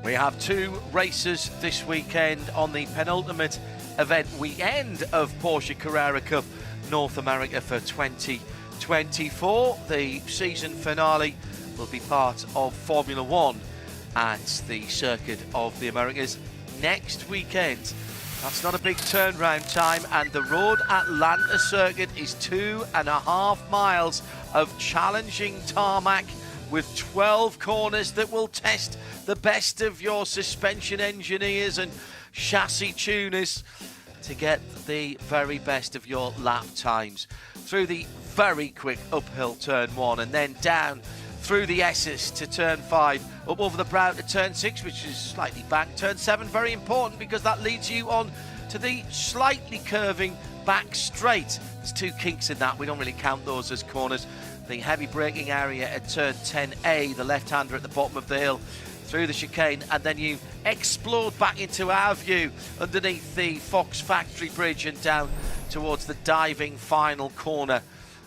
We have two races this weekend on the penultimate event weekend of Porsche Carrera Cup North America for 2024. The season finale will be part of Formula One at the Circuit of the Americas next weekend. That's not a big turnaround time, and the Road Atlanta circuit is 2.5 miles of challenging tarmac with 12 corners that will test the best of your suspension engineers and chassis tuners to get the very best of your lap times through the very quick uphill turn 1 and then down through the S's to turn 5, up over the brow to turn 6, which is slightly back. Turn 7, very important because that leads you on to the slightly curving back straight. There's two kinks in that. We don't really count those as corners. The heavy braking area at turn 10A, the left-hander at the bottom of the hill, through the chicane, and then you explode back into our view underneath the Fox Factory Bridge and down towards the diving final corner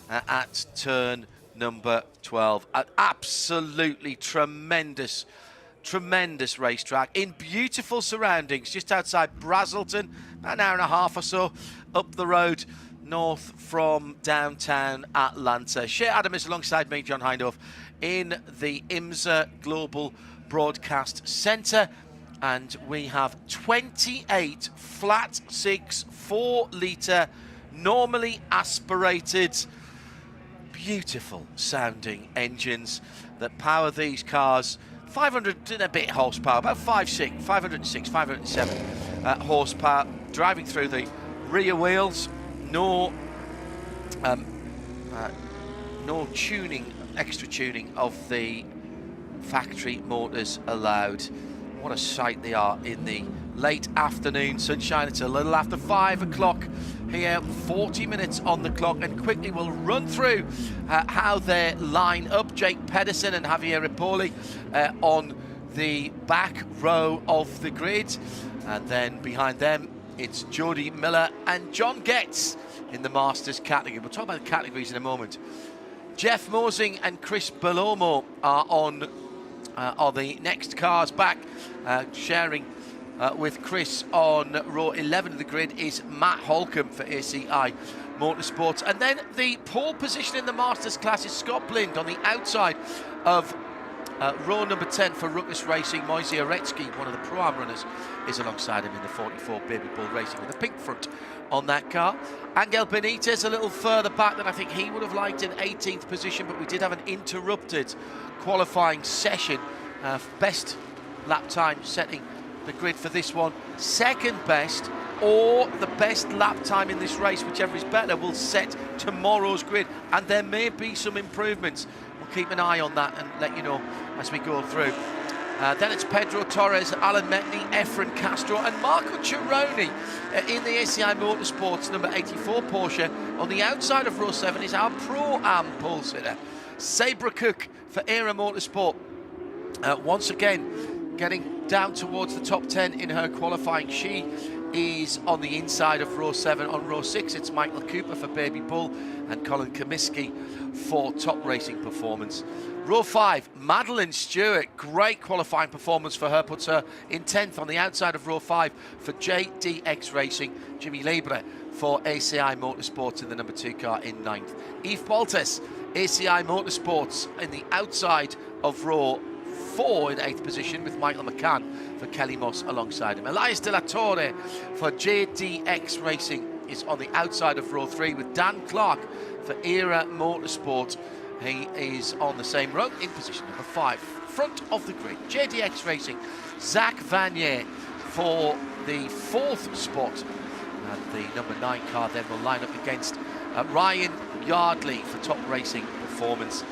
at turn number 12. An absolutely tremendous racetrack in beautiful surroundings, just outside Brazelton, about an hour and a half or so up the road north from downtown Atlanta. Shea Adam is alongside me, John Hindorf, in the IMSA Global Broadcast Centre, and we have 28 flat 6 4-litre normally aspirated beautiful sounding engines that power these cars. 500 and a bit horsepower, about 506, 507 horsepower, driving through the rear wheels. No tuning, extra tuning of the factory motors allowed. What a sight they are in the late afternoon sunshine. It's a little after 5 o'clock here, 40 minutes on the clock, and quickly we'll run through how they line up. Jake Pedersen and Javier Ripoli on the back row of the grid, and then behind them it's Jody Miller and John Getz in the Masters category. We'll talk about the categories in a moment. Jeff Mosing and Chris Belomo are the next cars back. Sharing with Chris on row 11 of the grid is Matt Holcomb for ACI Motorsports. And then the pole position in the Masters class is Scott Blind on the outside of row number 10 for Ruckus Racing. Moise Aretsky, one of the Pro-Am runners, is alongside him in the 44 Baby Bull Racing with a pink front on that car. Angel Benitez a little further back than I think he would have liked, in 18th position, but we did have an interrupted qualifying session. Best lap time setting the grid for this one. Second best or the best lap time in this race, whichever is better, will set tomorrow's grid, and there may be some improvements. We'll keep an eye on that and let you know as we go through. Then it's Pedro Torres, Alan Metney, Efren Castro and Marco Cironi in the ACI Motorsports number 84 Porsche. On the outside of row 7 is our Pro-Am pole sitter, Sabra Cook for Era Motorsport. Once again, getting down towards the top 10 in her qualifying. She is on the inside of row 7. On row 6, it's Michael Cooper for Baby Bull and Colin Comiskey for Top Racing Performance. Row 5, Madeline Stewart, great qualifying performance for her, puts her in 10th on the outside of row 5 for JDX Racing. Jimmy Lebre for ACI Motorsports in the number 2 car in 9th. Yves Baltes, ACI Motorsports in the outside of row 4 in 8th position with Michael McCann for Kelly Moss alongside him. Elias De La Torre for JDX Racing is on the outside of row 3 with Dan Clark for Era Motorsport. He is on the same row in position number 5, front of the grid. JDX Racing, Zach Vanier for the 4th spot, and the number 9 car then will line up against Ryan Yardley for Top Racing Performance.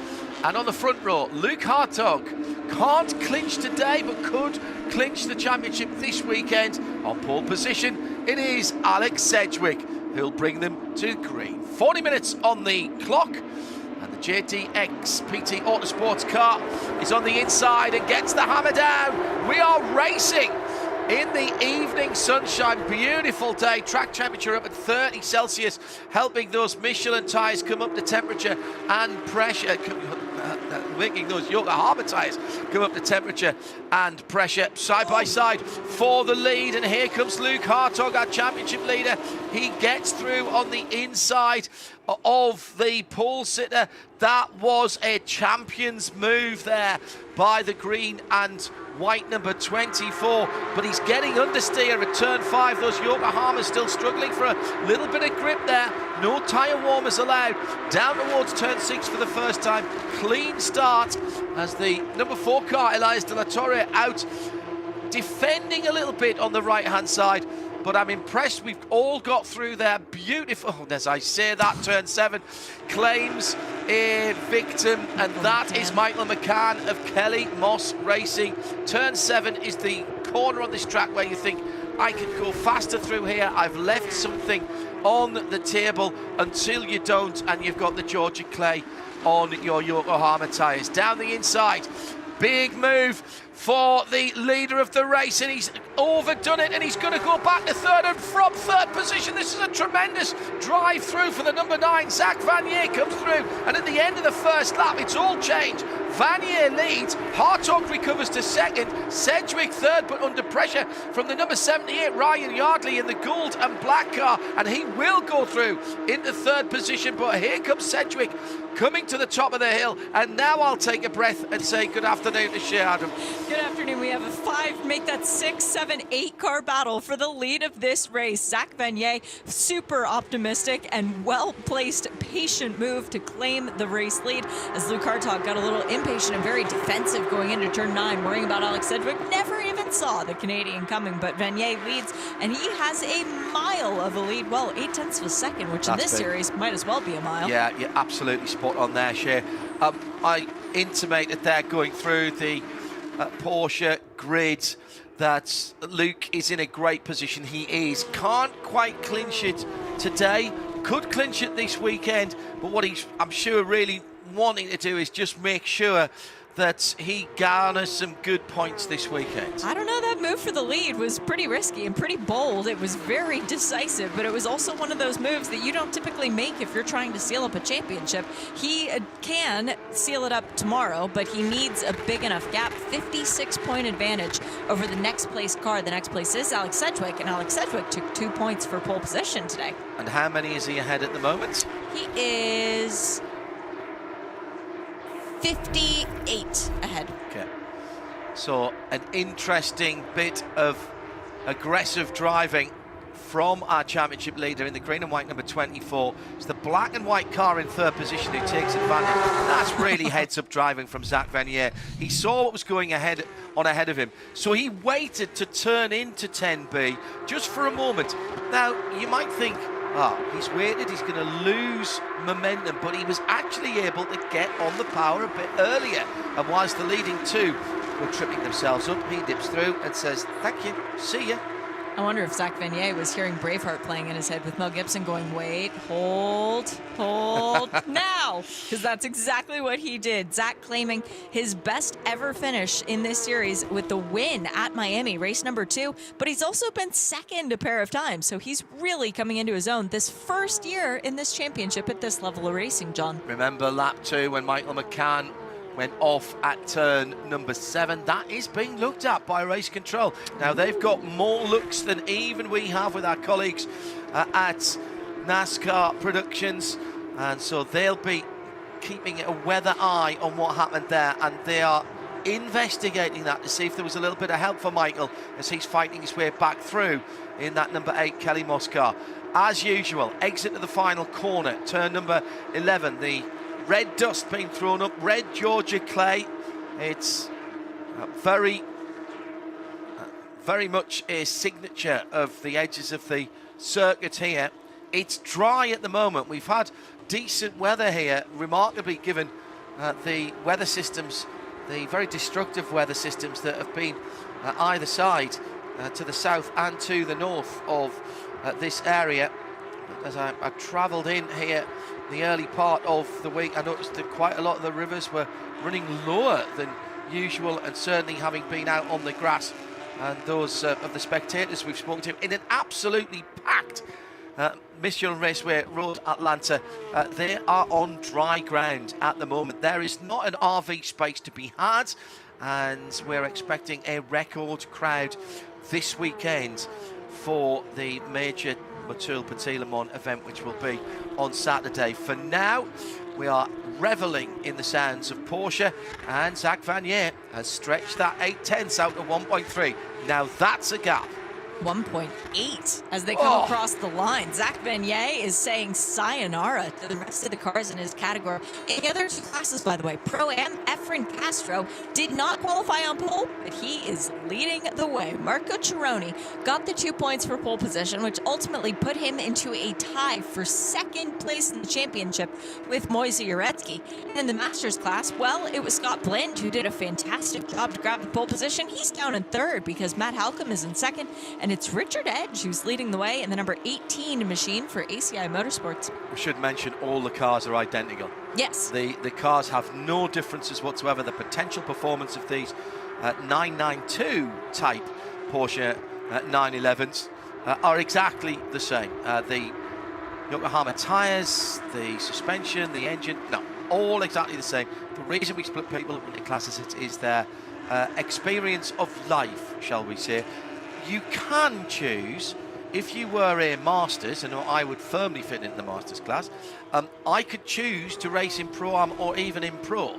And on the front row, Luke Hartog can't clinch today, but could clinch the championship this weekend. On pole position, it is Alex Sedgwick who'll bring them to green. 40 minutes on the clock, and the JDX PT Autosports car is on the inside and gets the hammer down. We are racing in the evening sunshine. Beautiful day. Track temperature up at 30 Celsius, helping those Michelin tyres come up to temperature and pressure. making those Yokohama tyres come up to temperature and pressure side by side for the lead. And here comes Luke Hartog, our championship leader. He gets through on the inside of the pole sitter. That was a champion's move there by the green and white number 24, but he's getting understeer at turn 5. Those Yokohamas still struggling for a little bit of grip there. No tyre warmers allowed. Down towards turn 6 for the first time. Clean start as the number 4 car, Elias de la Torre, out defending a little bit on the right hand side. But I'm impressed we've all got through there. Beautiful, as I say that, turn 7 claims a victim, and that is Michael McCann of Kelly Moss Racing. Turn 7 is the corner on this track where you think, I can go faster through here. I've left something on the table, until you don't, and you've got the Georgia clay on your Yokohama tyres. Down the inside, big move for the leader of the race, and he's overdone it, and he's going to go back to third, and from third position, this is a tremendous drive through for the number 9. Zach Vanier comes through, and at the end of the first lap, it's all changed. Vanier leads, Hartog recovers to second, Sedgwick third, but under pressure from the number 78, Ryan Yardley, in the gold and black car, and he will go through into third position. But here comes Sedgwick coming to the top of the hill, and now I'll take a breath and say good afternoon to Shea Adam. Good afternoon. We have a 5, make that 6, 7, 8 car battle for the lead of this race. Zach Vanier, super optimistic and well-placed, patient move to claim the race lead, as Luke Hartog got a little impatient and very defensive going into turn 9, worrying about Alex Sedgwick. Never even saw the Canadian coming, but Vanier leads, and he has a mile of a lead. Well, 0.8 of a second, which in this series might as well be a mile. Yeah, you're absolutely spot on there, Shea. I intimated there going through the Porsche grid that Luke is in a great position. He is. Can't quite clinch it today. Could clinch it this weekend, but what he's, I'm sure, really wanting to do is just make sure that he garners some good points this weekend. I don't know, that move for the lead was pretty risky and pretty bold. It was very decisive, but it was also one of those moves that you don't typically make if you're trying to seal up a championship. He can seal it up tomorrow, but he needs a big enough gap. 56-point advantage over the next place car. The next place is Alex Sedgwick, and Alex Sedgwick took 2 points for pole position today. And how many is he ahead at the moment? He is 58 ahead. Okay. So an interesting bit of aggressive driving from our championship leader in the green and white number 24. It's the black and white car in third position who takes advantage. That's really heads-up driving from Zach Vanier. He saw what was going ahead of him, so he waited to turn into 10B just for a moment. Now, you might think, he's waited, he's going to lose momentum, but he was actually able to get on the power a bit earlier. And whilst the leading 2 were tripping themselves up, he dips through and says, thank you, see ya. I wonder if Zach Vanier was hearing Braveheart playing in his head with Mel Gibson going, wait, hold, now, because that's exactly what he did. Zach claiming his best ever finish in this series with the win at Miami, race number 2, but he's also been second a pair of times, so he's really coming into his own this first year in this championship at this level of racing, John. Remember lap 2 when Michael McCann went off at turn number 7. That is being looked at by race control. Now, they've got more looks than even we have with our colleagues at NASCAR Productions, and so they'll be keeping a weather eye on what happened there, and they are investigating that to see if there was a little bit of help for Michael as he's fighting his way back through in that number 8 Kelly Moss car. As usual, exit to the final corner, turn number 11, the red dust being thrown up, red Georgia clay. It's very much a signature of the edges of the circuit here. It's dry at the moment. We've had decent weather here, remarkably given the weather systems, the very destructive weather systems that have been either side, to the south and to the north of this area. As I travelled in here the early part of the week, I noticed that quite a lot of the rivers were running lower than usual, and certainly having been out on the grass, and those of the spectators we've spoken to in an absolutely packed Michelin Raceway Road, Atlanta, they are on dry ground at the moment. There is not an RV space to be had, and we're expecting a record crowd this weekend for the major Motul Petit Le Mans event, which will be on Saturday. For now, we are reveling in the sounds of Porsche, and Zach Vanier has stretched that 8/10 out to 1.3. Now that's a gap. 1.8 as they come across the line. Zach Vanier is saying sayonara to the rest of the cars in his category. In the other two classes, by the way, Pro-Am, Efren Castro did not qualify on pole, but he is leading the way. Marco Cironi got the 2 points for pole position, which ultimately put him into a tie for second place in the championship with Moise Uretsky. And in the Masters class, well, it was Scott Blind who did a fantastic job to grab the pole position. He's down in third because Matt Halcomb is in second, and it's Richard Edge who's leading the way in the number 18 machine for ACI Motorsports. We should mention all the cars are identical. Yes. The cars have no differences whatsoever. The potential performance of these 992 type Porsche 911s are exactly the same. The Yokohama tyres, the suspension, the engine, no, all exactly the same. The reason we split people up into classes is their experience of life, shall we say. You can choose, if you were a Masters, and I would firmly fit into the Masters class, I could choose to race in Pro-Am or even in Pro,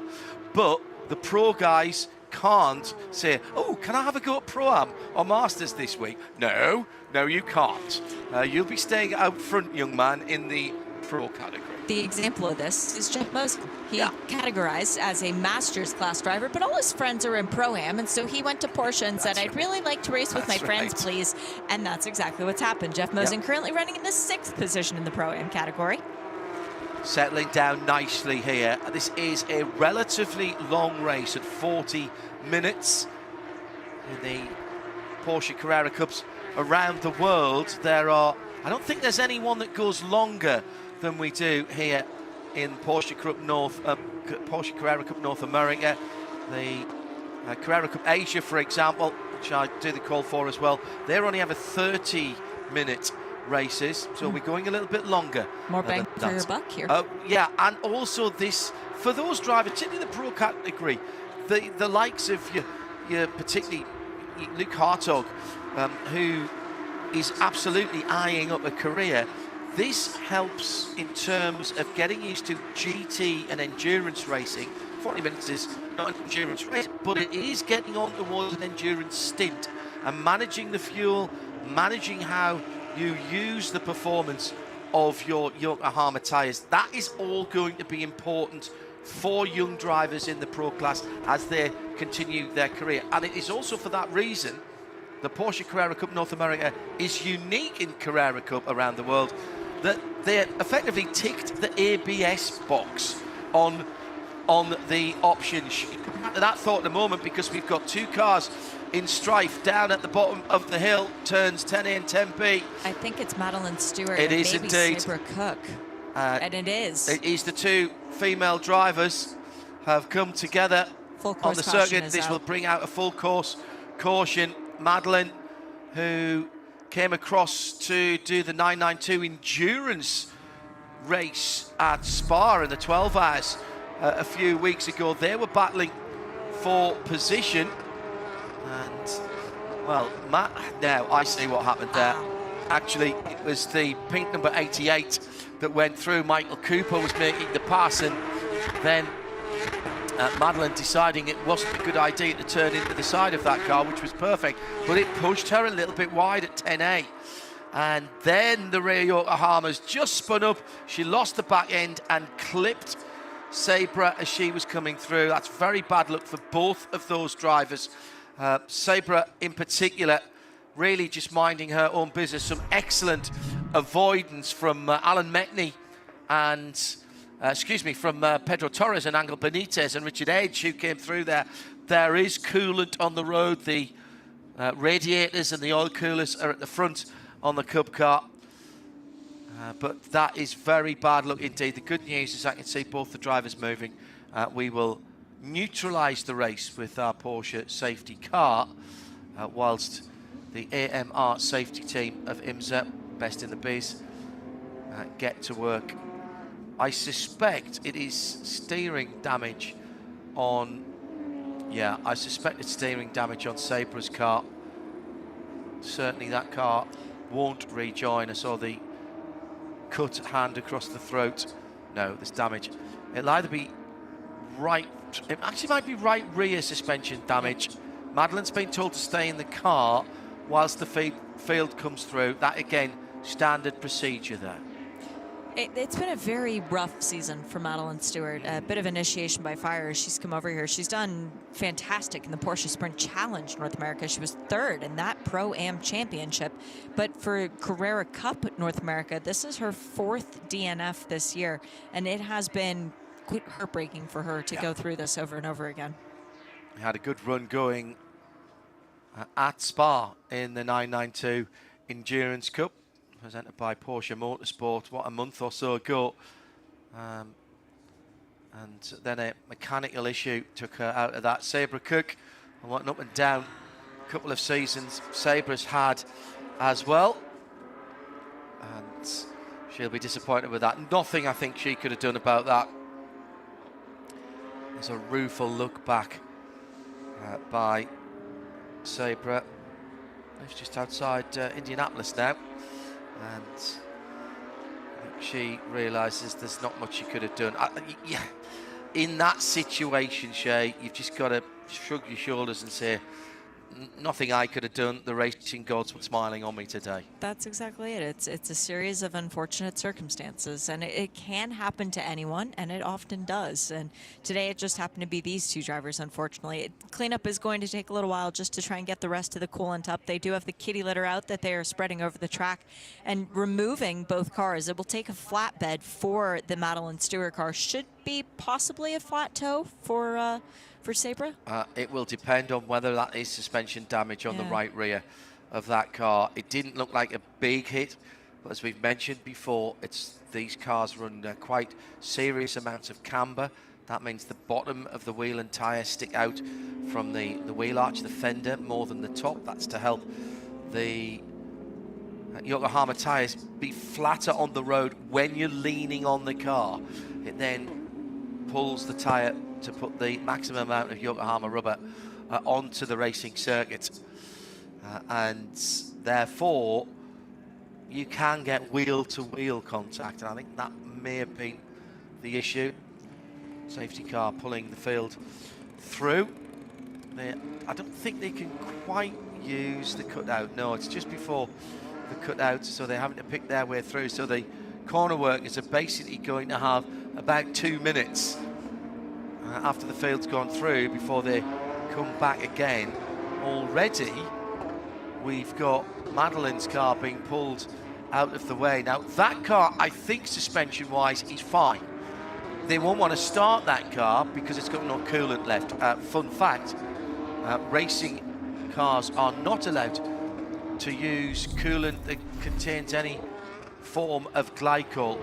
but the Pro guys can't say, oh, can I have a go at Pro-Am or Masters this week? No, you can't. You'll be staying out front, young man, in the Pro category. The example of this is Jeff Mosey. He categorized as a Masters class driver, but all his friends are in Pro-Am, and so he went to Porsche and said, I'd really like to race with my friends, please. And that's exactly what's happened. Jeff Mosey currently running in the 6th position in the Pro-Am category. Settling down nicely here. This is a relatively long race at 40 minutes. In the Porsche Carrera Cups around the world, I don't think there's anyone that goes longer than we do here in Porsche Carrera Cup North America. The Carrera Cup Asia, for example, which I do the call for as well, they only have a 30-minute races, so we're going a little bit longer. More bang for your buck here. Yeah, and also this, for those drivers, particularly the Pro category, the likes of your particularly Luke Hartog, who is absolutely eyeing up a career. This helps in terms of getting used to GT and endurance racing. 40 minutes is not an endurance race, but it is getting on towards an endurance stint and managing the fuel, managing how you use the performance of your Yokohama tyres. That is all going to be important for young drivers in the Pro class as they continue their career. And it is also for that reason the Porsche Carrera Cup North America is unique in Carrera Cup around the world, that they effectively ticked the ABS box on the option sheet. That thought in a moment, because we've got two cars in strife down at the bottom of the hill, turns 10A and 10B. I think it's Madeline Stewart it and is maybe indeed. Sabra Cook. And it is. It is the two female drivers have come together on the circuit. This will bring out a full course caution. Madeline, who came across to do the 992 endurance race at Spa in the 12 hours a few weeks ago. They were battling for position, and well, now I see what happened there. Actually, it was the pink number 88 that went through. Michael Cooper was making the pass, and then Madeline deciding it wasn't a good idea to turn into the side of that car, which was perfect, but it pushed her a little bit wide at 10A. And then the rear Yokohamas just spun up. She lost the back end and clipped Sabra as she was coming through. That's very bad luck for both of those drivers. Sabra in particular, really just minding her own business. Some excellent avoidance from Alan Metney and from Pedro Torres and Angel Benitez and Richard Edge, who came through there. There is coolant on the road. The radiators and the oil coolers are at the front on the Cub car. But that is very bad luck indeed. The good news is I can see both the drivers moving. We will neutralise the race with our Porsche safety car, whilst the AMR safety team of IMSA, best in the biz, get to work. I suspect it is steering damage on, yeah, I suspect it's steering damage on Sabra's car. Certainly that car won't rejoin. I saw the cut hand across the throat. No, there's damage. It'll either be right, it actually might be right rear suspension damage. Madeline's been told to stay in the car whilst the field comes through. That again, standard procedure there. It's been a very rough season for Madeline Stewart. A bit of initiation by fire as she's come over here. She's done fantastic in the Porsche Sprint Challenge North America. She was third in that Pro-Am Championship. But for Carrera Cup North America, this is her 4th DNF this year. And it has been quite heartbreaking for her to go through this over and over again. Had a good run going at Spa in the 992 Endurance Cup, presented by Porsche Motorsport, what, a month or so ago. And then a mechanical issue took her out of that. Sabra Cook, went up and down a couple of seasons Sabra's had as well. And she'll be disappointed with that. Nothing I think she could have done about that. There's a rueful look back by Sabra. It's just outside Indianapolis now. And I think she realises there's not much she could have done. Yeah, in that situation, Shay, you've just got to shrug your shoulders and say, nothing I could have done. The racing gods were smiling on me today. That's exactly it. It's a series of unfortunate circumstances, and it can happen to anyone, and it often does. And today it just happened to be these two drivers, unfortunately. Cleanup is going to take a little while just to try and get the rest of the coolant up. They do have the kitty litter out that they are spreading over the track and removing both cars. It will take a flatbed for the Madeline Stewart car. Should be possibly a flat toe for Sabra? It will depend on whether that is suspension damage on the right rear of that car. It didn't look like a big hit, but as we've mentioned before, these cars run quite serious amounts of camber. That means the bottom of the wheel and tyre stick out from the wheel arch, the fender, more than the top. That's to help the Yokohama tyres be flatter on the road when you're leaning on the car. It then pulls the tyre to put the maximum amount of Yokohama rubber onto the racing circuit. And therefore, you can get wheel-to-wheel contact, and I think that may have been the issue. Safety car pulling the field through. I don't think they can quite use the cutout. No, it's just before the cutout, so they're having to pick their way through. So the corner workers are basically going to have about 2 minutes after the field's gone through before they come back again. Already we've got Madeline's car being pulled out of the way. Now that car, I think suspension wise, is fine. They won't want to start that car because it's got no coolant left. Fun fact, racing cars are not allowed to use coolant that contains any form of glycol,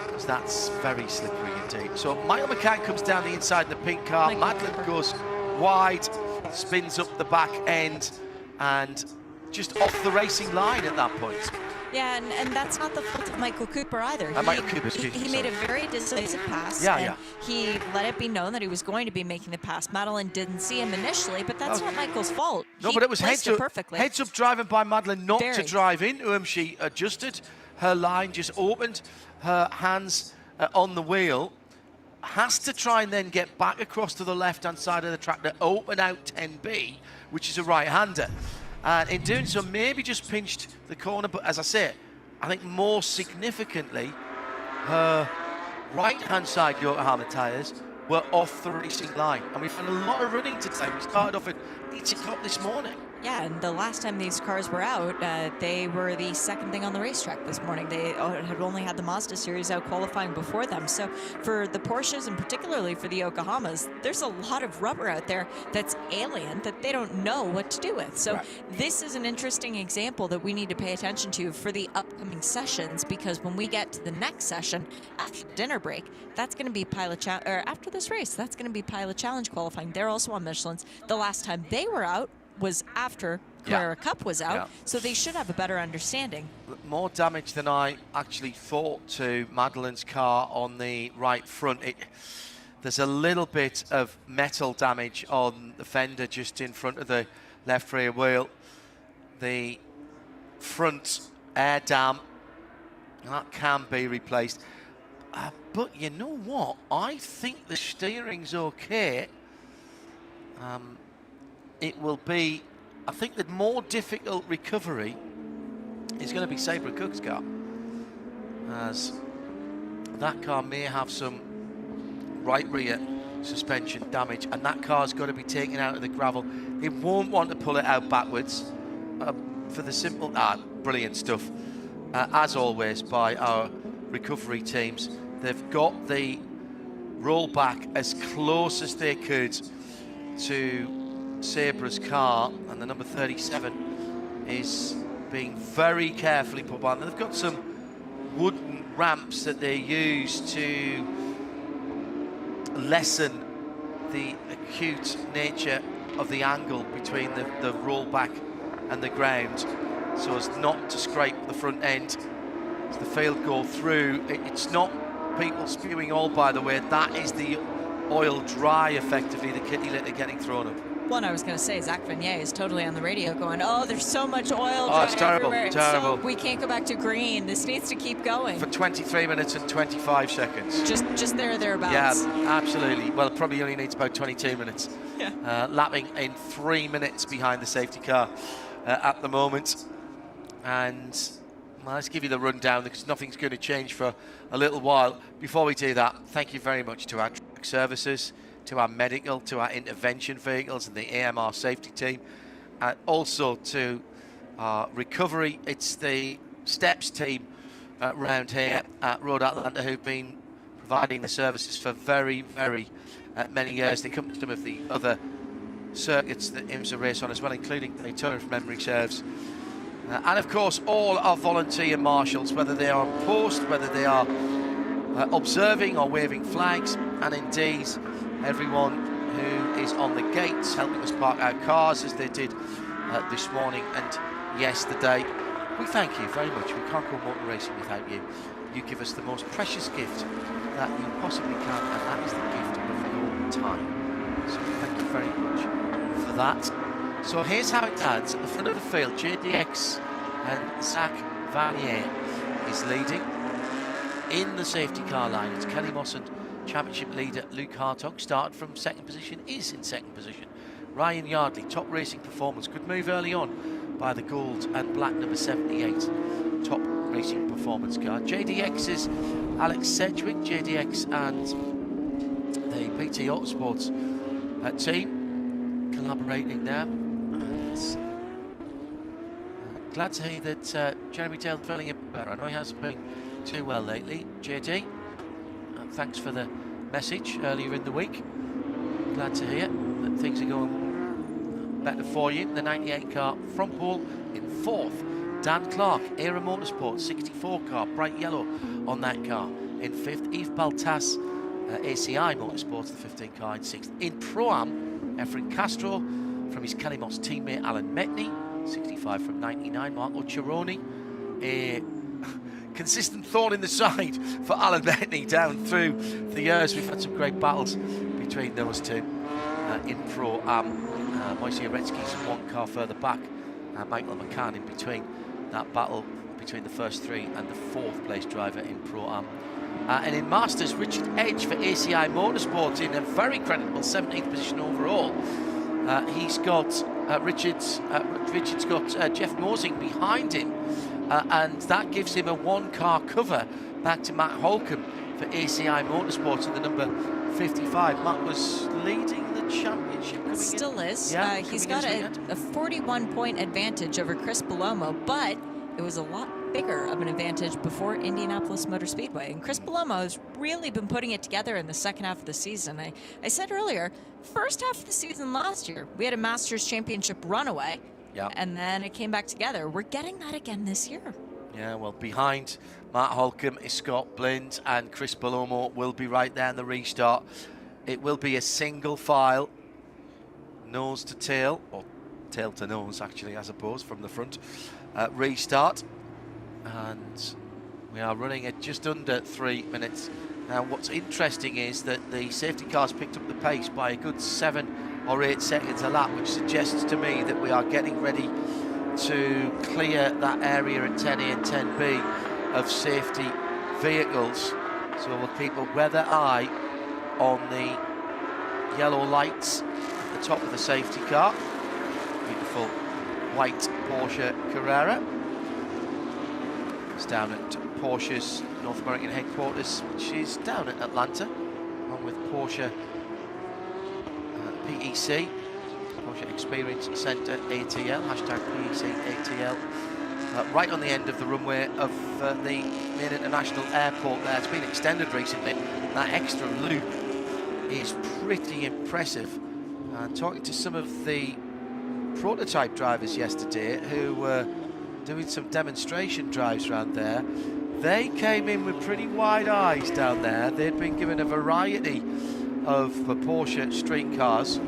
because that's very slippery indeed. So Michael McCann comes down the inside of the pink car. Madeline goes wide, spins up the back end, and just off the racing line at that point. Yeah, and that's not the fault of Michael Cooper either. Michael Cooper, he made a very decisive pass. Yeah. He let it be known that he was going to be making the pass. Madeline didn't see him initially, but that's not Michael's fault. No, but it was heads up driving by Madeline, not to drive into him. She adjusted her line, just opened her hands on the wheel, has to try and then get back across to the left-hand side of the track to open out 10B, which is a right-hander. And in doing so, maybe just pinched the corner. But as I say, I think more significantly, her right-hand side Yokohama tyres were off the racing line. And we've had a lot of running today. We started off at 8 o'clock this morning. Yeah, and the last time these cars were out, they were the second thing on the racetrack this morning. They had only had the Mazda series out qualifying before them. So for the Porsches, and particularly for the Yokohamas, there's a lot of rubber out there that's alien that they don't know what to do with. So this is an interesting example that we need to pay attention to for the upcoming sessions, because when we get to the next session after dinner break, that's going to be after this race, that's going to be Pilot Challenge qualifying. They're also on Michelin's. The last time they were out, was after Carrera Cup was out, so they should have a better understanding. More damage than I actually thought to Madeleine's car on the right front. There's a little bit of metal damage on the fender just in front of the left rear wheel. The front air dam, that can be replaced. But you know what? I think the steering's okay. It will be, I think the more difficult recovery is going to be Sabre Cook's car, as that car may have some right rear suspension damage, and that car's got to be taken out of the gravel. They won't want to pull it out backwards for the simple, brilliant stuff, as always, by our recovery teams. They've got the rollback as close as they could to Sabre's car, and the number 37 is being very carefully put on. They've got some wooden ramps that they use to lessen the acute nature of the angle between the rollback and the ground, so as not to scrape the front end as the field go through. It's not people spewing oil, by the way. That is the oil dry, effectively, the kitty litter getting thrown up. One I was going to say, Zach Vanier is totally on the radio going, oh, there's so much oil. Oh, it's terrible, terrible. So we can't go back to green. This needs to keep going. For 23 minutes and 25 seconds. Just thereabouts. Yeah, absolutely. Well, it probably only needs about 22 minutes. Yeah. Lapping in 3 minutes behind the safety car at the moment. And well, let's give you the rundown, because nothing's going to change for a little while. Before we do that, thank you very much to our track services, to our medical, to our intervention vehicles and the AMR safety team, and also to our recovery. It's the steps team around here at Road Atlanta who've been providing the services for very, very many years. They come to some of the other circuits that IMSA race on as well, including Daytona, if memory serves. And of course, all our volunteer marshals, whether they are on post, whether they are observing or waving flags, and indeed everyone who is on the gates helping us park our cars, as they did this morning and yesterday. We thank you very much. We can't go motor racing without you. You give us the most precious gift that you possibly can, and that is the gift of your time. So thank you very much for that. So here's how it stands. At the front of the field, JDX and Zach Vanier is leading. In the safety car line, it's Kelly Moss and championship leader Luke Hartog. Started from second position, is in second position. Ryan Yardley, top racing performance. Good move early on by the gold and black number 78. Top racing performance car. JDX's Alex Sedgwick, JDX and the PT Autosports team collaborating there. Glad to hear that Jeremy Taylor feeling a bit better. I know he hasn't been too well lately. JD, thanks for the message earlier in the week. Glad to hear that things are going better for you. The 98 car from pole in fourth. Dan Clark, Era Motorsport, 64 car, bright yellow on that car in fifth. Yves Baltas, ACI Motorsports, the 15 car in sixth. In Pro-Am, Efren Castro from his Kelly Moss teammate Alan Metney, 65 from 99. Marco Cironi, a consistent thorn in the side for Alan Metney down through the years. We've had some great battles between those two in Pro-Am. Moise Oretsky's one car further back, Michael McCann in between that battle between the first three and the fourth place driver in Pro-Am. And in Masters, Richard Edge for ACI Motorsport in a very creditable 17th position overall. He's got Richard's got Jeff Mosing behind him, and that gives him a one-car cover back to Matt Holcomb for ACI Motorsport in the number 55. Matt was leading the championship. Still is. Yeah, he's got a 41-point advantage over Chris Palomo, but it was a lot bigger of an advantage before Indianapolis Motor Speedway. And Chris Palomo has really been putting it together in the second half of the season. I said earlier, first half of the season last year, we had a Masters Championship runaway, and then it came back together. We're getting that again this year. Yeah, well, behind Matt Holcomb is Scott Blind, and Chris Palomo will be right there in the restart. It will be a single file, nose to tail, or tail to nose actually, I suppose, from the front. Restart, and we are running at just under 3 minutes. Now what's interesting is that the safety cars picked up the pace by a good 7 or 8 seconds a lap, which suggests to me that we are getting ready to clear that area at 10A and 10B of safety vehicles. So we'll keep a weather eye on the yellow lights at the top of the safety car. Beautiful white Porsche Carrera. It's down at Porsche's North American headquarters, which is down at Atlanta, along with Porsche PEC, Porsche Experience Center ATL, hashtag PEC ATL, right on the end of the runway of the main international airport there. It's been extended recently. That extra loop is pretty impressive. Talking to some of the prototype drivers yesterday who were doing some demonstration drives around there, they came in with pretty wide eyes down there. They'd been given a variety of Porsche street cars,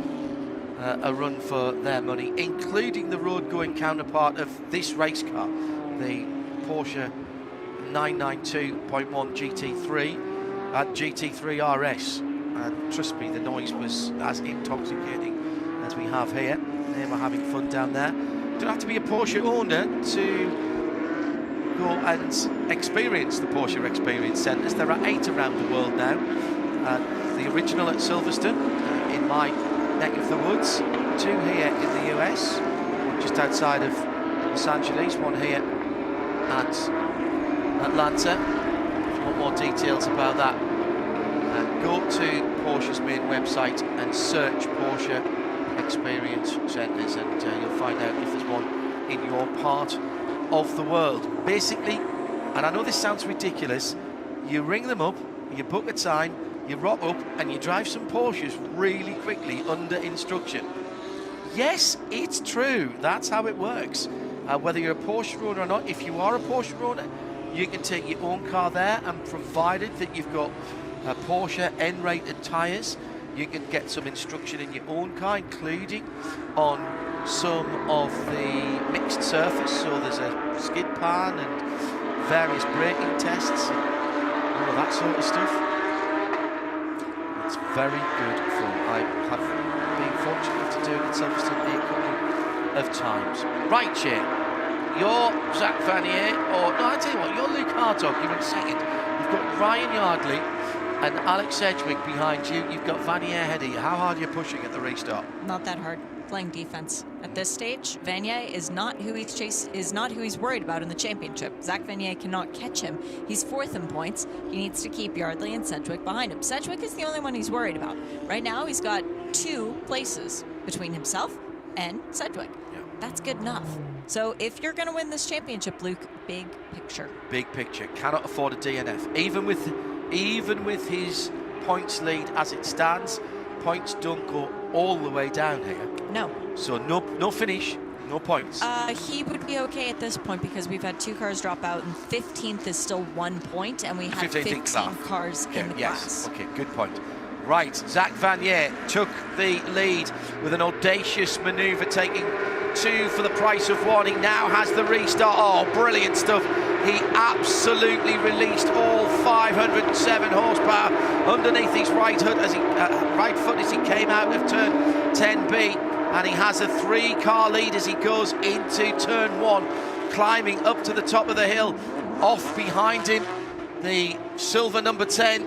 a run for their money, including the road-going counterpart of this race car, the Porsche 992.1 GT3 and GT3 RS. And trust me, the noise was as intoxicating as we have here. They were having fun down there. You don't have to be a Porsche owner to go and experience the Porsche Experience Centres. There are 8 around the world now. The original at Silverstone, in my neck of the woods, 2 here in the US, one just outside of Los Angeles, one here at Atlanta. If you want more details about that, go to Porsche's main website and search Porsche Experience Centres, and you'll find out if there's one in your part of the world. Basically, and I know this sounds ridiculous, you ring them up, you book a time, you rock up and you drive some Porsches really quickly under instruction. Yes, it's true. That's how it works. Whether you're a Porsche owner or not, if you are a Porsche owner, you can take your own car there, and provided that you've got Porsche N-rated tyres, you can get some instruction in your own car, including on some of the mixed surface. So there's a skid pan and various braking tests and all of that sort of stuff. It's very good fun. I have been fortunate to do it in Silverstone a couple of times. Right, Shane, you're Zach Vanier, or no, I tell you what, you're Luke Hartog, you're in second. You've got Ryan Yardley and Alex Sedgwick behind you. You've got Vanier ahead of you. How hard are you pushing at the restart? Not that hard. Playing defense. At this stage, Vanier is not who he's worried about in the championship. Zach Vanier cannot catch him. He's 4th in points. He needs to keep Yardley and Sedgwick behind him. Sedgwick is the only one he's worried about. Right now, he's got 2 places between himself and Sedgwick. Yeah. That's good enough. So if you're going to win this championship, Luke, big picture. Big picture. Cannot afford a DNF. Even with his points lead as it stands, points don't go all the way down here. No. So no finish, no points. He would be okay at this point because we've had 2 cars drop out, and 15th is still 1 point, and we have 15 cars in the class. Okay, good point. Right, Zach Vanier took the lead with an audacious manoeuvre, taking 2 for the price of 1. He now has the restart. Oh, brilliant stuff. He absolutely released all 507 horsepower underneath his right foot as he came out of turn 10B, and he has a 3-car lead as he goes into turn 1, climbing up to the top of the hill. Off behind him, the silver number 10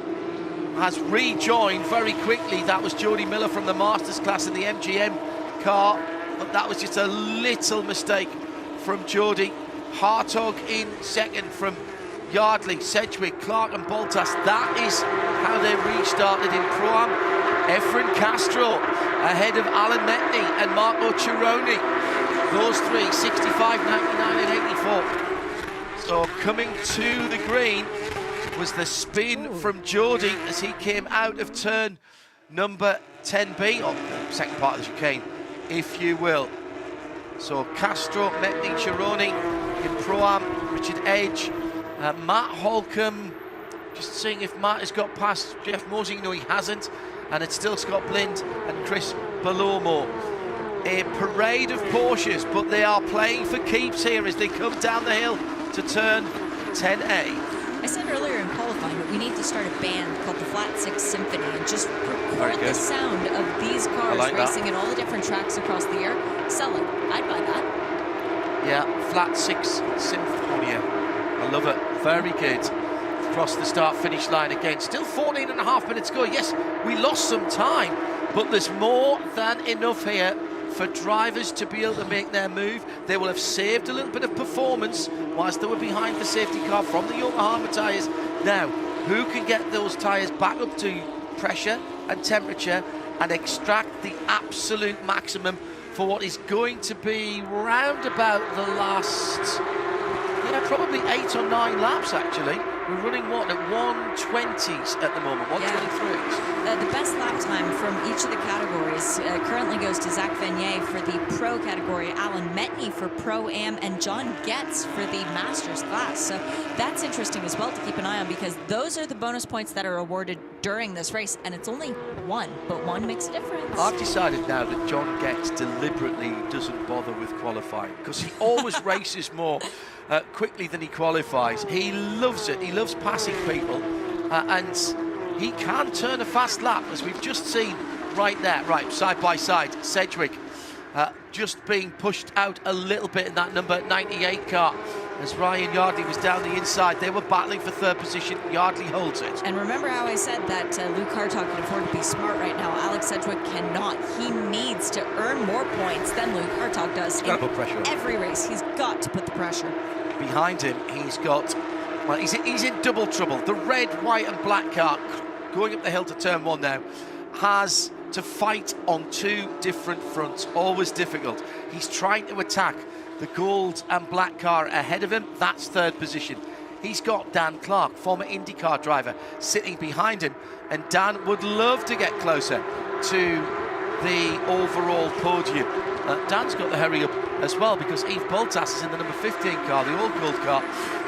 has rejoined very quickly. That was Jody Miller from the Masters class in the MGM car, but that was just a little mistake from Jody. Hartog in second from Yardley, Sedgwick, Clark and Boltas. That is how they restarted in Pro-Am. Efren Castro ahead of Alan Metney and Marco Cironi. Those 3, 65, 99 and 84. So coming to the green was the spin from Jody as he came out of turn number 10B, or the second part of the chicane, if you will. So Castro, Metney, Cironi in Pro-Am, Richard Edge, Matt Holcomb, just seeing if Matt has got past Jeff Mosey. No, he hasn't, and it's still Scott Blind and Chris Palomo. a parade of Porsches, but they are playing for keeps here as they come down the hill to turn 10A. I said earlier in qualifying that we need to start a band called the Flat Six Symphony and just record the sound of these cars racing in all the different tracks across the year. Sell it. I'd buy that. Yeah, Flat Six Symphonia. I love it. Very good. Across the start-finish line again. Still 14 and a half minutes to go. Yes, we lost some time, but there's more than enough here for drivers to be able to make their move. They will have saved a little bit of performance whilst they were behind the safety car from the Yokohama tyres. Now, who can get those tyres back up to pressure and temperature and extract the absolute maximum for what is going to be round about the last, probably 8 or 9 laps actually. We're running what, at 120s at the moment, 123s? The best lap time from each of the categories currently goes to Zach Vanier for the Pro category, Alan Metney for Pro-Am, and John Getz for the Masters class. So that's interesting as well to keep an eye on, because those are the bonus points that are awarded during this race, and it's only one, but one makes a difference. I've decided now that John Getz deliberately doesn't bother with qualifying, because he always races more quickly than he qualifies. He loves it. He loves passing people, and he can turn a fast lap, as we've just seen right there. Right, side by side, Sedgwick just being pushed out a little bit in that number 98 car as Ryan Yardley was down the inside. They were battling for third position. Yardley holds it. And remember how I said that Luke Hartog can afford to be smart right now. Alex Sedgwick cannot. He needs to earn more points than Luke Hartog does. He's got to put pressure on. Every race, he's got to put the pressure. Behind him, he's got, well, he's in double trouble. The red, white and black car going up the hill to turn 1 now has to fight on 2 different fronts. Always difficult. He's trying to attack the gold and black car ahead of him. That's third position. He's got Dan Clark, former IndyCar driver, sitting behind him, and Dan would love to get closer to the overall podium. Dan's got the hurry up as well, because Yves Boltas is in the number 15 car, the all gold car,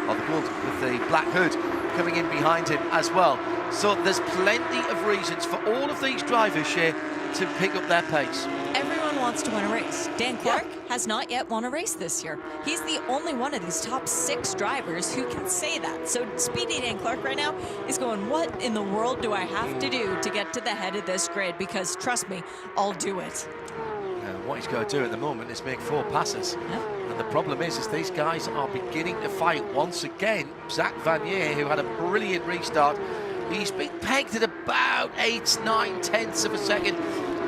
or the gold with the black hood, coming in behind him as well. So there's plenty of reasons for all of these drivers here to pick up their pace. Everyone wants to win a race. Dan Clark has not yet won a race this year. He's the only one of these top 6 drivers who can say that. So Speedy Dan Clark right now is going, what in the world do I have to do to get to the head of this grid? Because trust me, I'll do it. What he's got to do at the moment is make 4 passes. And the problem is these guys are beginning to fight once again. Zach Vanier, who had a brilliant restart, he's been pegged at about 8, 9 tenths of a second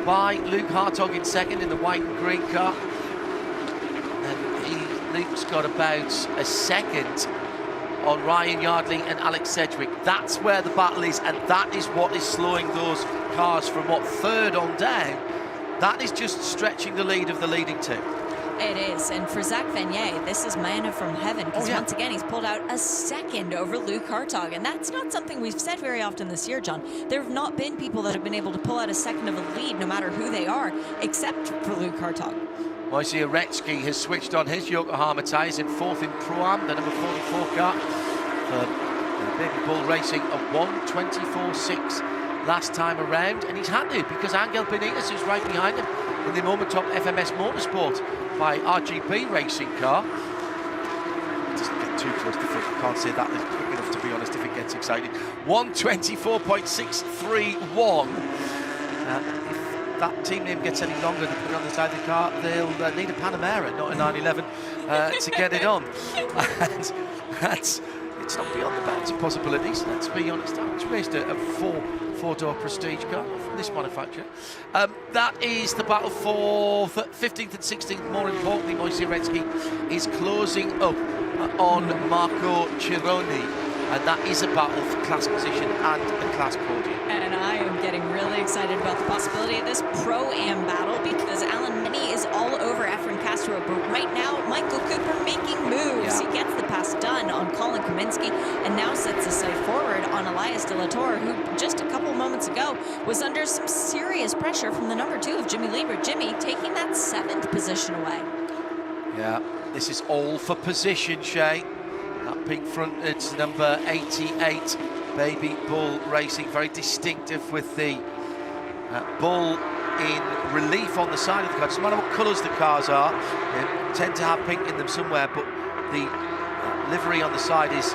by Luke Hartog in second in the white and green car. And Luke's got about a second on Ryan Yardley and Alex Sedgwick. That's where the battle is, and that is what is slowing those cars from what, 3rd on down. That is just stretching the lead of the leading 2. It is, and for Zach Vanier, this is manna from heaven, because once again, he's pulled out a second over Luke Hartog, and that's not something we've said very often this year, John. There have not been people that have been able to pull out a second of a lead, no matter who they are, except for Luke Hartog. Wojciech Orecki has switched on his Yokohama tyres in 4th in Pro-Am, the number 44 car. Baby Bull Racing of 1:24.6 last time around, and he's had to, because Angel Benitez is right behind him in the moment top FMS Motorsport by RGB racing car. It doesn't get too close to front, I can't say that quick enough to be honest if it gets exciting. 1:24.631. If that team name gets any longer to put it on the side of the car, they'll need a Panamera, not a 911, to get it on. And it's not beyond the bounds of possibilities, let's be honest. I just raced a four-door prestige car from this manufacturer. That is the battle for 15th and 16th. More importantly, Wojciech Orecki is closing up on Marco Cironi, and that is a battle for class position and a class podium. And I am getting really excited about the possibility of this Pro-Am battle, because Alan Minnie is all over Efren Castro, but right now, Michael Cooper making moves. He gets the pass done on Colin Kaminsky, and now sets the sight forward on Elias De La Torre, who just a couple moments ago was under some serious pressure from the number 2 of Jimmy Lieber. Jimmy taking that 7th position away. Yeah, this is all for position, Shay. That pink front, it's number 88, Baby Bull Racing. Very distinctive with the bull in relief on the side of the car. Doesn't matter what colours the cars are, they tend to have pink in them somewhere, but the livery on the side is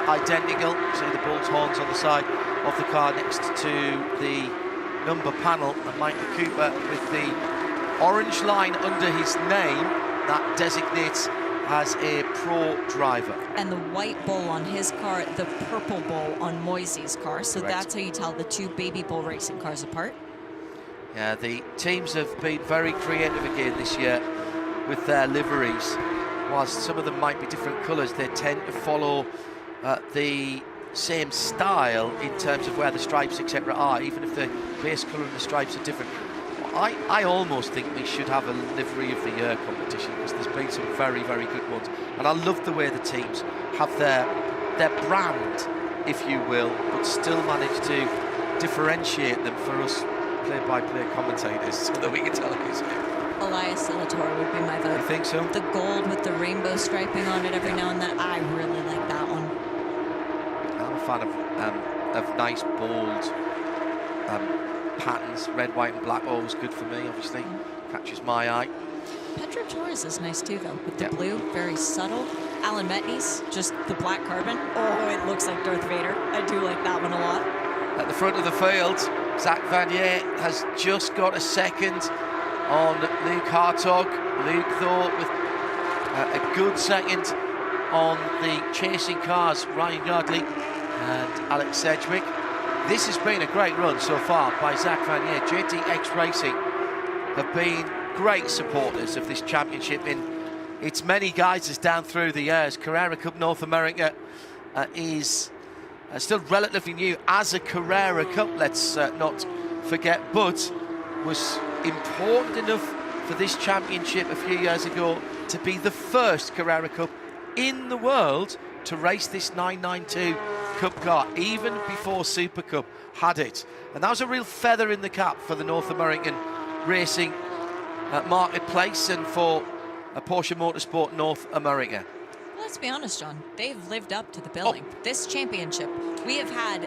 identical. See the bull's horns on the side of the car next to the number panel, and Michael Cooper with the orange line under his name that designates as a pro driver. And the white bull on his car, the purple bull on Moisey's car. So Correct. that's how you tell the two baby bull racing cars apart. Yeah, the teams have been very creative again this year with their liveries. Whilst some of them might be different colours, they tend to follow the same style in terms of where the stripes, etc. are, even if the base colour and the stripes are different. I almost think we should have a livery of the year competition, because there's been some very, very good ones. And I love the way the teams have their brand, if you will, but still manage to differentiate them for us play-by-play commentators so that we can tell who's who. Elias Salator would be my vote. You think so? The gold with the rainbow striping on it every now and then. I really like that one. I'm a fan of nice, bold patterns. Red, white and black, always good for me, obviously. Catches my eye. Pedro Torres is nice too, though, with the Yep. blue, very subtle. Alan Metney's, just the black carbon. Oh, it looks like Darth Vader. I do like that one a lot. At the front of the field, Zach Vanier has just got a second on Luke Hartog. Luke, though, with a good second on the chasing cars, Ryan Yardley and Alex Sedgwick. This has been a great run so far by Zach Vanier. JTX Racing have been great supporters of this championship in its many guises down through the years. Carrera Cup North America is still relatively new as a Carrera Cup, let's not forget, but was important enough for this championship a few years ago to be the first Carrera Cup in the world to race this 992 Cup car, even before Super Cup had it. And that was a real feather in the cap for the North American racing marketplace and for Porsche Motorsport North America. Let's be honest, John. They've lived up to the billing. This championship, we have had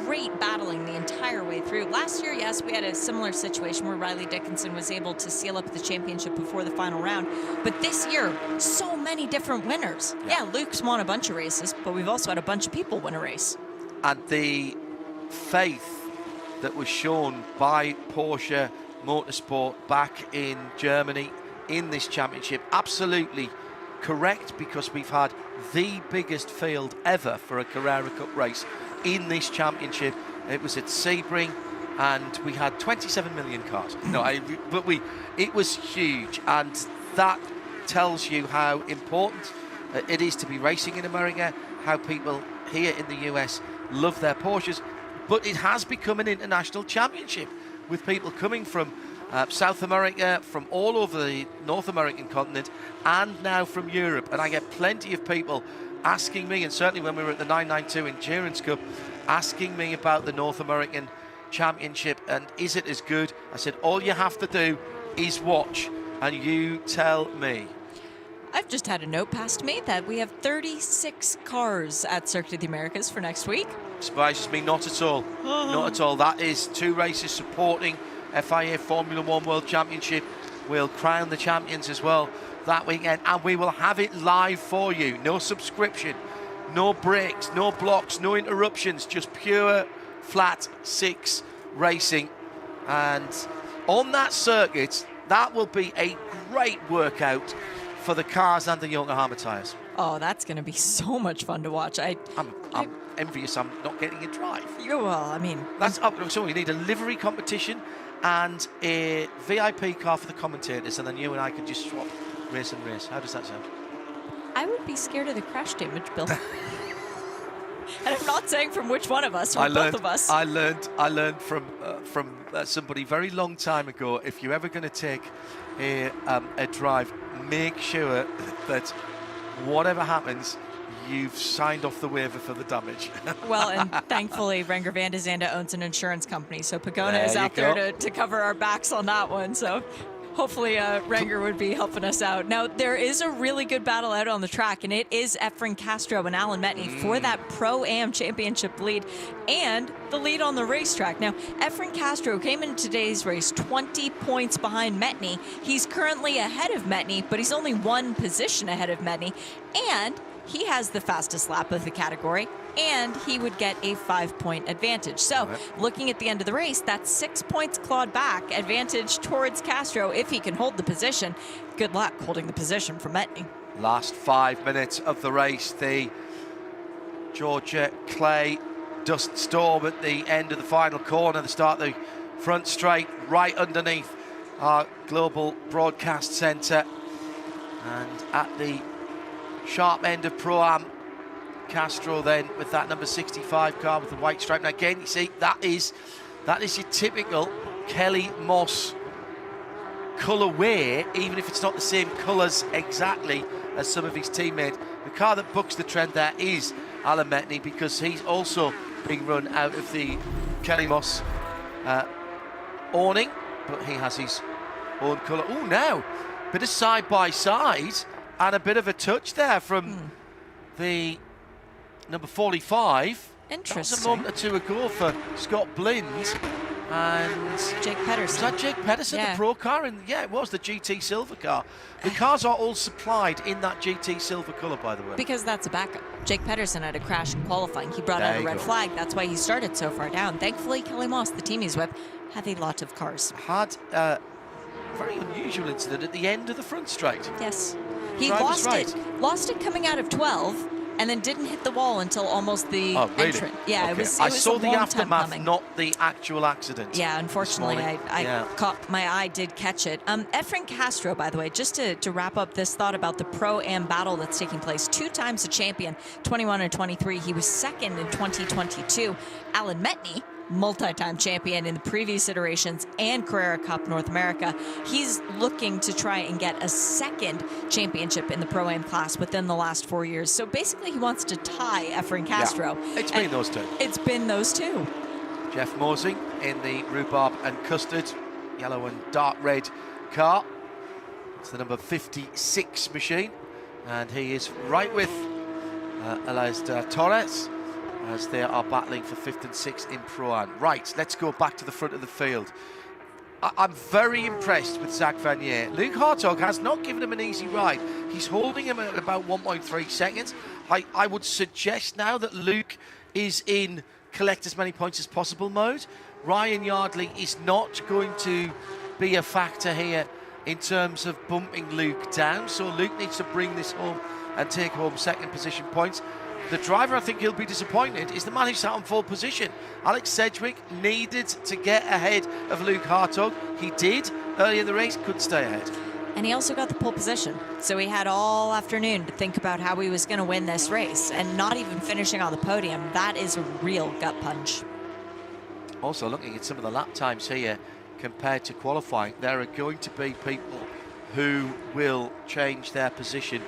great battling the entire way through. Last year, yes, we had a similar situation where Riley Dickinson was able to seal up the championship before the final round. But this year, so many different winners. Yeah, Luke's won a bunch of races, but we've also had a bunch of people win a race. And the faith that was shown by Porsche Motorsport back in Germany in this championship, absolutely correct, because we've had the biggest field ever for a Carrera Cup race in this championship. It was at Sebring and we had 27 million cars. It was huge, and that tells you how important it is to be racing in America, how people here in the US love their Porsches. But it has become an international championship with people coming from South America, from all over the North American continent, and now from Europe. And I get plenty of people asking me, and certainly when we were at the 992 Endurance Cup, asking me about the North American Championship and is it as good? I said, all you have to do is watch and you tell me. I've just had a note passed me that we have 36 cars at Circuit of the Americas for next week. Surprises me not at all. Not at all. That is 2 races supporting FIA Formula One World Championship. We'll crown the champions as well that weekend, and we will have it live for you. No subscription, no breaks, no blocks, no interruptions, just pure flat 6 racing. And on that circuit, that will be a great workout for the cars and the Yokohama tyres. Oh, that's going to be so much fun to watch. I'm envious I'm not getting a drive. Well, I mean, That's up. So we need a livery competition and a VIP car for the commentators, and then you and I can just swap race and race. How does that sound? I would be scared of the crash damage, Bill. And I'm not saying from which one of us, or both of us. I learned from somebody very long time ago. If you're ever going to take a drive, make sure that whatever happens, you've signed off the waiver for the damage. Well, and thankfully, Renger van de Zande owns an insurance company, so Pagona There is you out go. there to cover our backs on that one. So Hopefully, Renger would be helping us out. Now, there is a really good battle out on the track, and it is Efren Castro and Alan Metni for that Pro-Am Championship lead and the lead on the racetrack. Now, Efren Castro came into today's race 20 points behind Metni. He's currently ahead of Metni, but he's only one position ahead of Metni, and he has the fastest lap of the category, and he would get a 5-point advantage. So, looking at the end of the race, that's 6 points clawed back, advantage towards Castro if he can hold the position. Good luck holding the position for Metni. Last 5 minutes of the race, the Georgia Clay dust storm at the end of the final corner, the start of the front straight, right underneath our global broadcast centre, and at the sharp end of Pro-Am, Castro then with that number 65 car with the white stripe. Now again, you see, that is your typical Kelly Moss colourway, even if it's not the same colours exactly as some of his teammates. The car that bucks the trend there is Alan Metni, because he's also being run out of the Kelly Moss awning, but he has his own colour. Oh, now, bit of side-by-side and a bit of a touch there from the number 45. Interesting. That was a moment or two ago for Scott Blind and Jake Pedersen. Was that Jake Pedersen, the pro car? And yeah, it was the GT silver car. The cars are all supplied in that GT silver colour, by the way. Because that's a backup. Jake Pedersen had a crash in qualifying. He brought out a red flag. That's why he started so far down. Thankfully, Kelly Moss, the team he's with, had a lot of cars. Had a very unusual incident at the end of the front straight. Yes. He lost it coming out of 12, and then didn't hit the wall until almost the entrance. Yeah, okay. it was I saw the aftermath, coming. not the actual accident. Yeah, unfortunately, I caught, my eye did catch it. Efren Castro, by the way, just to wrap up this thought about the Pro-Am battle that's taking place, 2 times a champion, 21 and 23. He was second in 2022. Alan Metni, multi-time champion in the previous iterations and Carrera Cup North America. He's looking to try and get a second championship in the Pro-Am class within the last 4 years. So basically he wants to tie Efren Castro. Yeah, it's been those two. It's been those two. Jeff Mosing in the rhubarb and custard, yellow and dark red car. It's the number 56 machine, and he is right with Elias Torres as they are battling for 5th and 6th in Pro-Am. Right, let's go back to the front of the field. I'm very impressed with Zach Vanier. Luke Hartog has not given him an easy ride. He's holding him at about 1.3 seconds. I would suggest now that Luke is in collect as many points as possible mode. Ryan Yardley is not going to be a factor here in terms of bumping Luke down. So Luke needs to bring this home and take home second position points. The driver I think he'll be disappointed is the man who sat on pole position. Alex Sedgwick needed to get ahead of Luke Hartog. He did early in the race, couldn't stay ahead. And he also got the pole position. So he had all afternoon to think about how he was going to win this race, and not even finishing on the podium. That is a real gut punch. Also looking at some of the lap times here compared to qualifying, there are going to be people who will change their position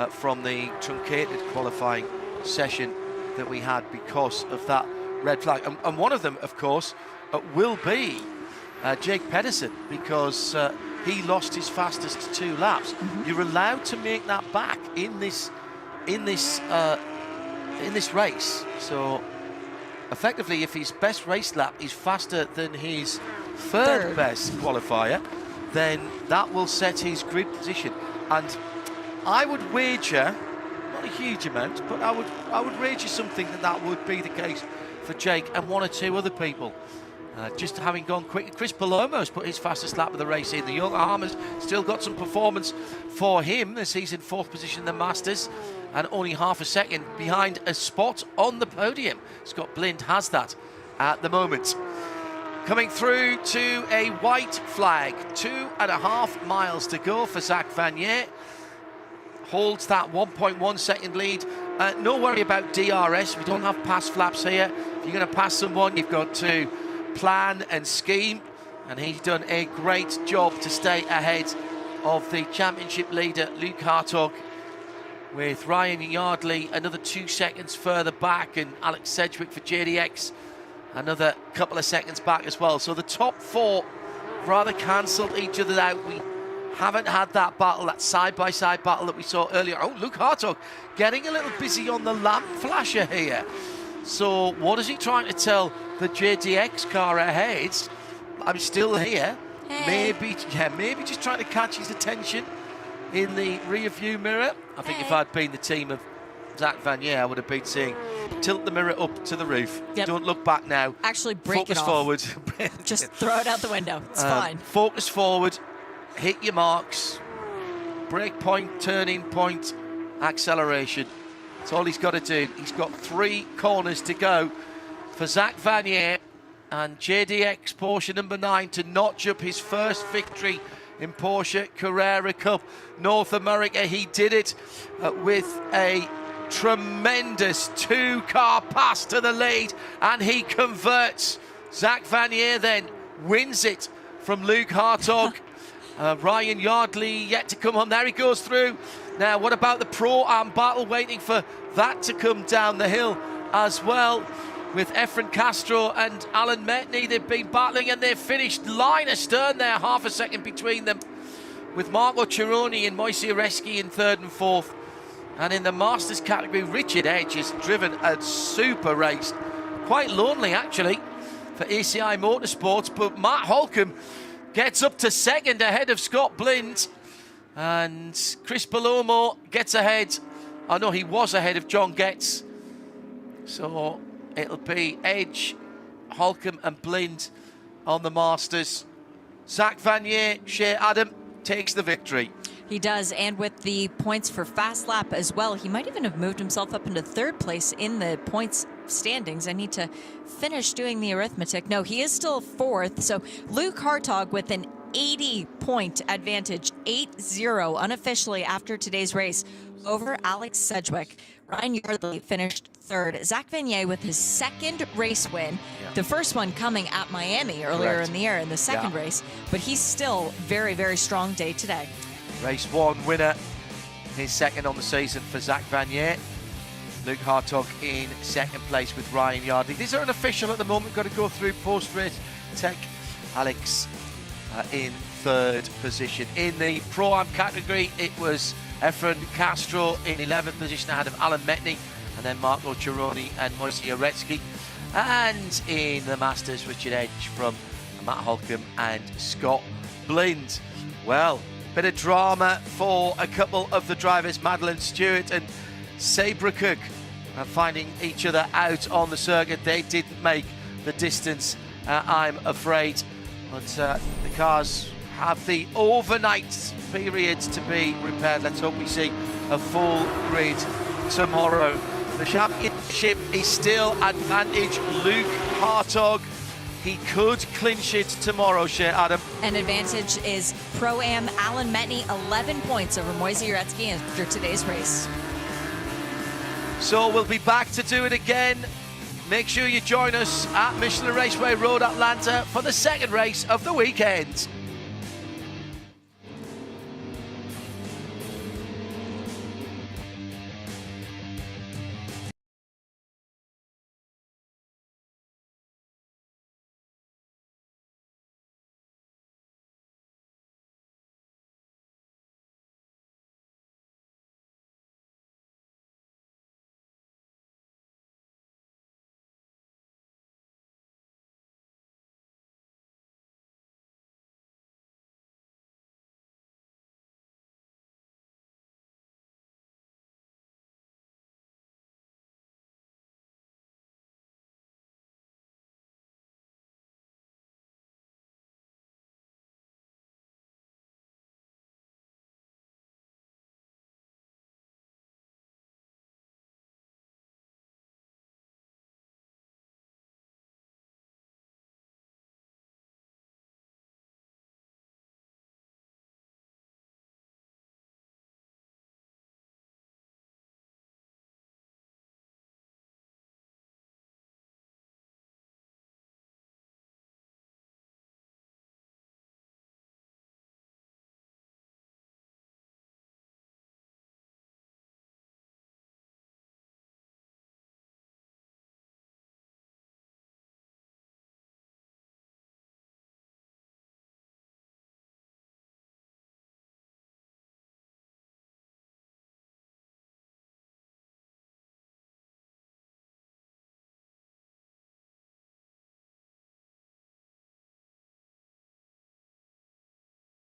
from the truncated qualifying session that we had because of that red flag. And one of them, of course, will be Jake Pedersen, because he lost his fastest 2 laps. You're allowed to make that back in this race. So effectively, if his best race lap is faster than his third best qualifier, then that will set his grid position. And I would wager, not a huge amount, but I would wager something that would be the case for Jake and 1 or 2 other people. Just having gone quick, Chris Palomo's put his fastest lap of the race in. The young Armor's still got some performance for him as he's in 4th position in the Masters and only half a second behind a spot on the podium. Scott Blind has that at the moment. Coming through to a white flag, 2.5 miles to go for Zach Vanier. Holds that 1.1 second lead. No worry about DRS. We don't have pass flaps here. If you're going to pass someone, you've got to plan and scheme. And he's done a great job to stay ahead of the championship leader, Luke Hartog, with Ryan Yardley another 2 seconds further back, and Alex Sedgwick for JDX another couple of seconds back as well. So the top 4 rather cancelled each other out. We haven't had that battle, that side-by-side battle that we saw earlier. Oh, Luke Hartog getting a little busy on the lamp flasher here. So what is he trying to tell the JDX car ahead? I'm still here. Hey. Maybe just trying to catch his attention in the rear view mirror. I think if I'd been the team of Zach Vanier, I would have been saying, tilt the mirror up to the roof. Yep. Don't look back now. Actually break Focus it off. forward. Just throw it out the window. It's fine. Focus forward. Hit your marks. Brake point, turning point, acceleration. That's all he's got to do. He's got 3 corners to go for Zach Vanier and JDX Porsche number 9 to notch up his first victory in Porsche Carrera Cup North America. He did it with a tremendous 2-car pass to the lead, and he converts. Zach Vanier then wins it from Luke Hartog. Ryan Yardley yet to come on. There he goes through. Now, what about the Pro-Am battle? Waiting for that to come down the hill as well. With Efren Castro and Alan Metney, they've been battling and they've finished line astern there, half a second between them. With Marco Cironi and Moise Areski in 3rd and 4th. And in the Masters category, Richard Edge has driven a super race. Quite lonely, actually, for ACI Motorsports. But Matt Holcomb gets up to 2nd ahead of Scott Blind. And Chris Palomo gets ahead. I know he was ahead of John Getz. So it'll be Edge, Holcomb and Blind on the Masters. Zach Vanier, Shea Adam takes the victory. He does, and with the points for fast lap as well, he might even have moved himself up into 3rd place in the points standings. I need to finish doing the arithmetic. No, he is still 4th. So Luke Hartog with an 80-point advantage, 8-0 unofficially after today's race over Alex Sedgwick. Ryan Yardley finished 3rd. Zach Vanier with his 2nd race win. Yeah. The first one coming at Miami earlier in the year in the 2nd race, but he's still very, very strong day today. Race 1 winner, his 2nd on the season for Zach Vanier. Luke Hartog in 2nd place with Ryan Yardley. These are unofficial at the moment, got to go through post-race tech. Alex in 3rd position. In the Pro-Am category, it was Efren Castro in 11th position ahead of Alan Metney, and then Marco Cironi and Moise Areski. And in the Masters, Richard Edge from Matt Holcomb and Scott Blind. Well, bit of drama for a couple of the drivers, Madeline Stewart and Sabra Cook, finding each other out on the circuit. They didn't make the distance, I'm afraid. But the cars have the overnight periods to be repaired. Let's hope we see a full grid tomorrow. The championship is still advantage Luke Hartog. He could clinch it tomorrow, Shea Adam. An advantage is Pro-Am Alan Metney, 11 points over Moise Areski after today's race. So we'll be back to do it again. Make sure you join us at Michelin Raceway Road, Atlanta for the 2nd race of the weekend.